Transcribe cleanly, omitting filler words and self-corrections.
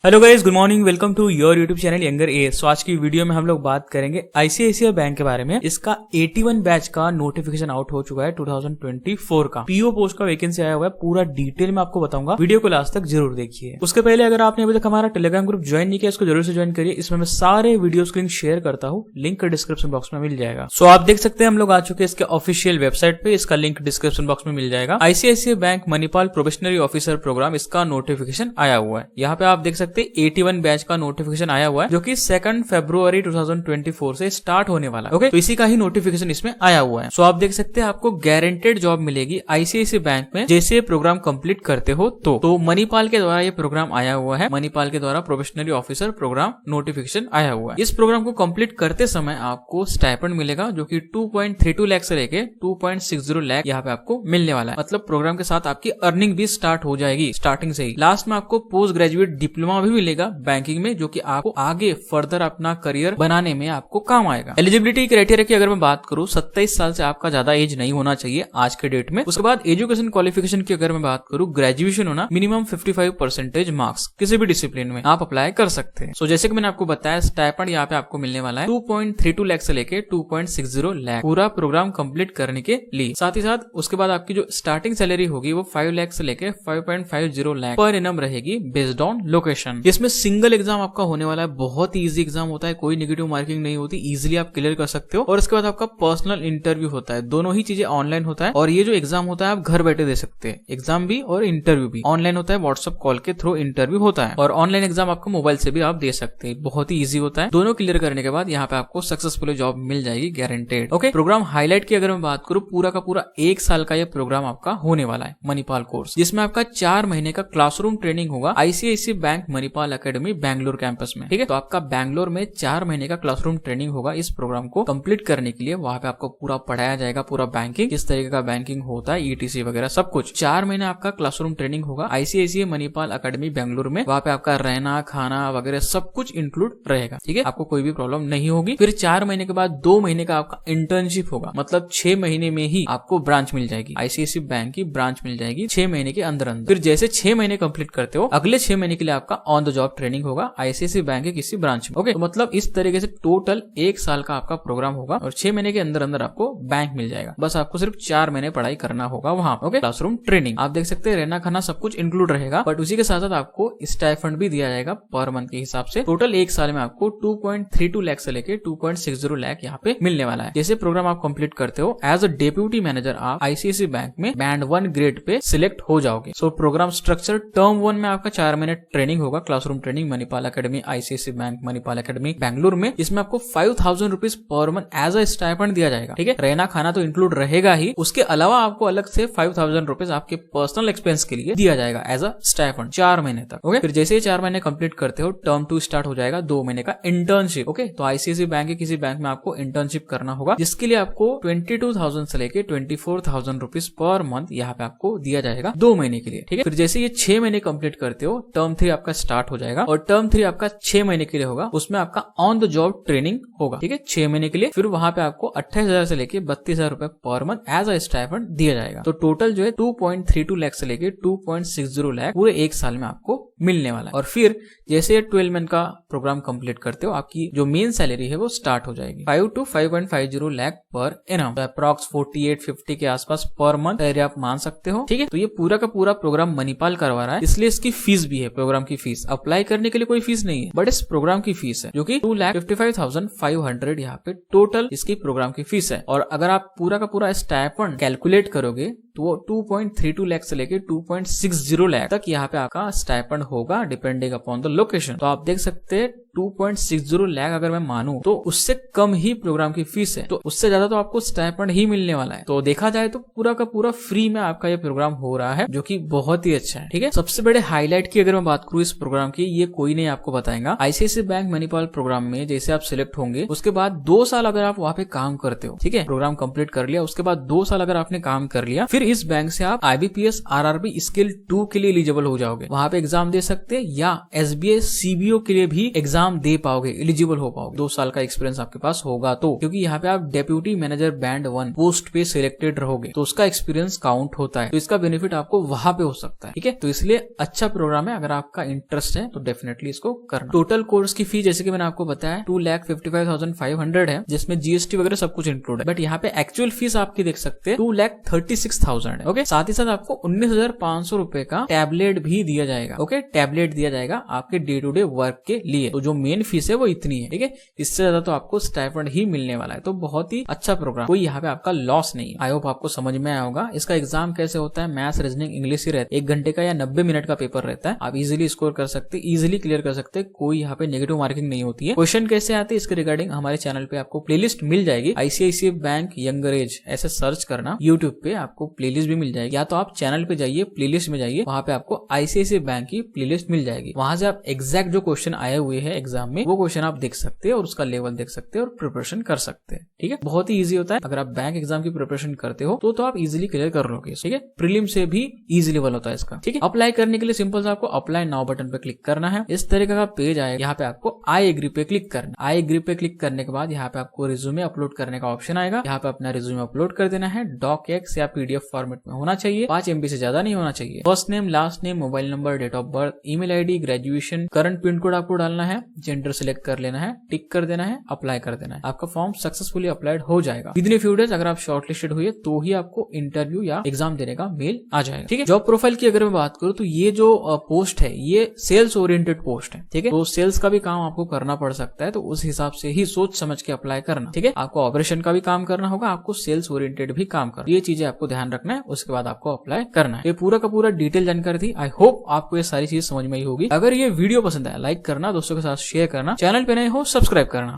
Hello guys, good morning. Welcome to your YouTube channel younger AS. तो आज की video में हम लोग बात करेंगे आईसीआईसीआई बैंक के बारे में। इसका 81 बैच का नोटिफिकेशन आउट हो चुका है 2024 का। पीओ पोस्ट का वैकेंसी आया हुआ है। पूरा डिटेल में आपको बताऊंगा, वीडियो को लास्ट तक जरूर देखिए। उसके पहले अगर आपने अभी तक हमारा टेलीग्राम ग्रुप ज्वाइन नहीं किया, इसको जरूर से ज्वाइन करिए। इसमें मैं सारे वीडियोस की लिंक शेयर करता हूँ, लिंक डिस्क्रिप्शन बॉक्स में मिल जाएगा। सो आप देख सकते हैं हम लोग आ चुके हैं इसके ऑफिशियल वेबसाइट पे। इसका लिंक डिस्क्रिप्शन बॉक्स में मिल जाएगा। ICICI bank Manipal probationary officer programme, इसका नोटिफिकेशन आया हुआ है। यहाँ पे आप देख सकते हैं 81 बैच का नोटिफिकेशन आया हुआ है, जो कि 2 फरवरी 2024 से स्टार्ट होने वाला है। ओके, तो इसी का ही नोटिफिकेशन इसमें आया हुआ है। सो आप देख सकते हैं आपको गारंटेड जॉब मिलेगी आईसीआईसीआई बैंक में जैसे प्रोग्राम कंप्लीट करते हो। तो मणिपाल के द्वारा ये प्रोग्राम आया हुआ है। मणिपाल के द्वारा प्रोबेशनरी ऑफिसर प्रोग्राम नोटिफिकेशन आया हुआ है। इस प्रोग्राम को कंप्लीट करते समय आपको स्टाइपेंड मिलेगा, जो कि 2.32 लाख से लेके 2.60 लाख यहाँ पे आपको मिलने वाला है। मतलब प्रोग्राम के साथ आपकी अर्निंग भी स्टार्ट हो जाएगी स्टार्टिंग से ही। लास्ट में आपको पोस्ट ग्रेजुएट डिप्लोमा भी मिलेगा बैंकिंग में, जो कि आपको आगे फर्दर अपना करियर बनाने में आपको काम आएगा। एलिजिबिलिटी क्राइटेरिया की अगर मैं बात करूं, 27 साल से आपका ज्यादा एज नहीं होना चाहिए आज के डेट में। उसके बाद एजुकेशन क्वालिफिकेशन की अगर मैं बात करूं, ग्रेजुएशन होना, मिनिमम 55% मार्क्स किसी भी डिसिप्लिन में आप अप्लाई कर सकते हैं। सो जैसे कि मैंने आपको बताया, स्टाइपेंड यहाँ पे आपको मिलने वाला है 2.32 लाख से लेके 2.60 लाख पूरा प्रोग्राम कंप्लीट करने के लिए। साथ ही साथ उसके बाद आपकी जो स्टार्टिंग सैलरी होगी वो 5 लाख से लेके 5.50 लाख पर एनम रहेगी बेस्ड ऑन लोकेशन। इसमें सिंगल एग्जाम आपका होने वाला है। बहुत ही इजी एग्जाम होता है, कोई नेगेटिव मार्किंग नहीं होती, इजीली आप क्लियर कर सकते हो। और इसके बाद आपका पर्सनल इंटरव्यू होता है। दोनों ही चीजें ऑनलाइन होता है। और ये जो एग्जाम होता है आप घर बैठे दे सकते हैं। एग्जाम भी और इंटरव्यू भी ऑनलाइन होता है। व्हाट्सएप कॉल के थ्रू इंटरव्यू होता है। और ऑनलाइन एग्जाम आपको मोबाइल से भी आप दे सकते हैं। बहुत ही ईजी होता है। दोनों क्लियर करने के बाद यहाँ पे आपको सक्सेसफुली जॉब मिल जाएगी, गारंटेड। ओके, प्रोग्राम हाईलाइट की अगर मैं बात करूँ, पूरा का पूरा 1 साल का ये प्रोग्राम आपका होने वाला है मणिपाल कोर्स, जिसमें आपका 4 महीने का क्लासरूम ट्रेनिंग होगा ICICI bank Manipal academy Bangalore campus में। ठीक है, तो आपका बैंगलोर में 4 महीने का क्लासरूम ट्रेनिंग होगा। इस प्रोग्राम को कंप्लीट करने के लिए वहां पे आपको पूरा पढ़ाया जाएगा, पूरा बैंकिंग, किस तरीके का बैंकिंग होता है, ईटीसी वगैरह सब कुछ। 4 महीने आपका क्लासरूम ट्रेनिंग होगा आईसीआईसीआई मणिपाल एकेडमी बैंगलोर में। वहां पे आपका रहना खाना वगैरह सब कुछ इंक्लूड रहेगा। ठीक है, आपको कोई भी प्रॉब्लम नहीं होगी। फिर 4 महीने के बाद 2 महीने का आपका इंटर्नशिप होगा। मतलब 6 महीने में ही आपको ब्रांच मिल जाएगी, आईसीआईसीआई बैंक की ब्रांच मिल जाएगी 6 महीने के अंदर अंदर। फिर जैसे 6 महीने कंप्लीट करते हो, अगले 6 महीने के लिए आपका ऑन द जॉब ट्रेनिंग होगा आईसीआईसीआई बैंक के किसी ब्रांच में। ओके, तो मतलब इस तरीके से टोटल 1 साल का आपका प्रोग्राम होगा और 6 महीने के अंदर अंदर आपको बैंक मिल जाएगा। बस आपको सिर्फ 4 महीने पढ़ाई करना होगा वहां। ओके, क्लासरूम ट्रेनिंग आप देख सकते हैं, रहना खाना सब कुछ इंक्लूड रहेगा। बट उसी के साथ साथ आपको स्टाइपेंड भी दिया जाएगा पर मंथ के हिसाब से। टोटल 1 साल में आपको 2.32 लाख से लेके 2.60 लाख यहाँ पे मिलने वाला है। जैसे प्रोग्राम आप कंप्लीट करते हो, एज अ डेप्यूटी मैनेजर आप आईसीआईसीआई बैंक में बैंड 1 ग्रेड पे सिलेक्ट हो जाओगे। सो प्रोग्राम स्ट्रक्चर, टर्म 1 में आपका 4 महीने ट्रेनिंग होगा, classroom training Manipal academy ICICI bank Manipal academy Bangalore में। इसमें आपको 5000 rupees per month as a stipend दिया जाएगा। ठीक है, रहना खाना तो इंक्लूड रहेगा ही, उसके अलावा आपको अलग से 5000 रुपीज आपके पर्सनल एक्सपेंस के लिए दिया जाएगा एज अ स्टाइपेंड 4 महीने तक। ओके, फिर जैसे ही 4 महीने कंप्लीट करते हो, टर्म 2 स्टार्ट हो जाएगा, 2 महीने का इंटर्नशिप। ओके, तो आईसीआईसीआई बैंक के किसी बैंक में आपको इंटर्नशिप करना होगा, जिसके लिए आपको 22,000 से लेके 24,000 रुपीज पर मंथ यहाँ पे आपको दिया जाएगा 2 महीने के लिए। ठीक है, फिर जैसे ये 6 महीने कंप्लीट करते हो, टर्म 3 आपका स्टार्ट हो जाएगा और टर्म 3 आपका 6 महीने के लिए होगा। उसमें आपका ऑन द जॉब ट्रेनिंग होगा। ठीक है, 6 महीने के लिए। फिर वहां पे आपको 28,000 से लेके 32,000 रुपए per month as a stipend दिया जाएगा। तो टोटल जो है 2.32 लाख से लेके 2.60 लाख पूरे 1 साल में आपको मिलने वाला है। और फिर जैसे 12 मंथ का प्रोग्राम कंप्लीट करते हो, आपकी जो मेन सैलरी है वो स्टार्ट हो जाएगी 5 to 5.50 लाख पर एनम। तो अप्रॉक्स 48-50 के आसपास पर मंथ सैलरी आप मान सकते हो। ठीक है, तो ये पूरा का पूरा प्रोग्राम मणिपाल करवा रहा है, इसलिए इसकी फीस भी है। प्रोग्राम की फीस अप्लाई करने के लिए कोई फीस नहीं है, बट इस प्रोग्राम की फीस है, जो कि 2,55,500 यहाँ पे टोटल इसकी प्रोग्राम की फीस है। और अगर आप पूरा का पूरा स्टाइपेंड कैलकुलेट करोगे तो वो 2.32 लाख से लेके 2.60 लाख तक यहाँ पे आपका स्टाइपेंड होगा, डिपेंडिंग अपॉन द लोकेशन। तो आप देख सकते हैं 2.60 लाख अगर मैं मानूं तो उससे कम ही प्रोग्राम की फीस है, तो उससे ज्यादा तो आपको स्टाइपेंड ही मिलने वाला है। तो देखा जाए तो पूरा का पूरा फ्री में आपका ये प्रोग्राम हो रहा है, जो कि बहुत ही अच्छा है। ठीक है, सबसे बड़े हाईलाइट की अगर मैं बात करूं इस प्रोग्राम की, ये कोई नहीं आपको बताएगा। आईसीआईसीआई बैंक मणिपाल प्रोग्राम में जैसे आप सिलेक्ट होंगे, उसके बाद 2 साल अगर आप वहाँ पे काम करते हो, ठीक है, प्रोग्राम कंप्लीट कर लिया, उसके बाद 2 साल अगर आपने काम कर लिया, फिर इस बैंक से आप आईबीपीएस आरआरबी स्किल 2 के लिए एलिजिबल हो जाओगे। वहां पे एग्जाम दे सकते हैं, या एसबीआई सीबीओ के लिए भी एग्जाम दे पाओगे, एलिजिबल हो पाओगे। 2 साल का एक्सपीरियंस आपके पास होगा तो, क्योंकि यहाँ पे आप डेप्यूटी मैनेजर बैंड 1 पोस्ट पे सिलेक्टेड रहोगे, तो उसका एक्सपीरियंस काउंट होता है। तो इसका बेनिफिट आपको वहां पे हो सकता है। ठीक है, तो इसलिए अच्छा प्रोग्राम है। अगर आपका इंटरेस्ट है तो डेफिनेटली इसको करना। टोटल कोर्स की फी जैसे कि मैंने आपको बताया 2,55,500 है, जिसमें जीएसटी वगैरह सब कुछ इंक्लूड है। बट यहाँ पे एक्चुअल फीस आपकी देख सकते हैं 2,36,000 है। ओके, साथ ही साथ आपको 19,500 रुपए का टैबलेट भी दिया जाएगा। ओके, टैबलेट दिया जाएगा आपके डे टू डे वर्क के लिए। तो जो मेन फीस है वो इतनी है। ठीक है, इससे ज्यादा तो आपको स्टाइपेंड ही मिलने वाला है। तो बहुत ही अच्छा प्रोग्राम, कोई यहाँ पे आपका लॉस नहीं है। आई होप आपको समझ में आया होगा। इसका एग्जाम कैसे होता है, मैथ्स, रीजनिंग, इंग्लिश ही रहता है। 1 घंटे का या 90 मिनट का पेपर रहता है। आप इजीली स्कोर कर सकते, इजीली क्लियर कर सकते, कोई यहाँ पे नेगेटिव मार्किंग नहीं होती है। क्वेश्चन कैसे आते हैं इसके रिगार्डिंग हमारे चैनल पे आपको प्लेलिस्ट मिल जाएगी। आईसीआईसीआई बैंक यंगर एज ऐसे सर्च करना, यूट्यूब पे आपको प्लेलिस्ट भी मिल जाएगी। या तो आप चैनल पे जाइए, प्लेलिस्ट में जाइए, वहां पे आपको आईसीआईसीआई बैंक की प्लेलिस्ट मिल जाएगी। वहां से आप एग्जैक्ट जो क्वेश्चन आए हुए हैं एग्जाम में वो क्वेश्चन आप देख सकते हैं और उसका लेवल देख सकते हैं और प्रिपरेशन कर सकते हैं। ठीक है, बहुत ही इजी होता है। अगर आप बैंक एग्जाम की प्रिपरेशन करते हो तो आप इजीली क्लियर कर लोगे। ठीक है, प्रीलिम से भी इजी लेवल होता है इसका। ठीक है, अप्लाई करने के लिए सिंपल से आपको अप्लाई नाउ बटन पे क्लिक करना है। इस तरीके का पेज आएगा। यहाँ पे आपको आई एग्री पे क्लिक करना। आई एग्री पे क्लिक करने के बाद यहाँ पे आपको रिज्यूमे अपलोड करने का ऑप्शन आएगा। यहाँ पे अपना रिज्यूमे अपलोड कर देना है। डॉकएक्स या पीडीएफ फॉर्मेट में होना चाहिए। 5 MB से ज्यादा नहीं होना चाहिए। First name, last name, mobile number, date of birth, email ID, graduation, current pin code आपको डालना है, जेंडर सिलेक्ट कर लेना है, टिक कर देना है, अप्लाई कर देना है। आपका फॉर्म सक्सेसफुली अप्लाइड हो जाएगा। विद इन फ्यू डेज अगर आप शॉर्टलिस्टेड हुए तो ही आपको इंटरव्यू या एग्जाम देने का मेल आ जाएगा। ठीक है, जॉब प्रोफाइल की अगर मैं बात करूं तो ये जो पोस्ट है ये सेल्स ओरिएंटेड पोस्ट है। ठीक है, तो सेल्स का भी काम आपको करना पड़ सकता है, तो उस हिसाब से ही सोच समझ के अप्लाई करना। ठीक है, आपको ऑपरेशन का भी काम करना होगा, आपको सेल्स ओरिएंटेड भी काम करना, ये चीजें आपको ध्यान रखना है। उसके बाद आपको अप्लाई करना है। ये पूरा का पूरा डिटेल जानकारी थी। आई होप आपको ये सारी चीज समझ में आई होगी। अगर ये वीडियो पसंद आया लाइक करना, दोस्तों के साथ शेयर करना, चैनल पे नए हो सब्सक्राइब करना।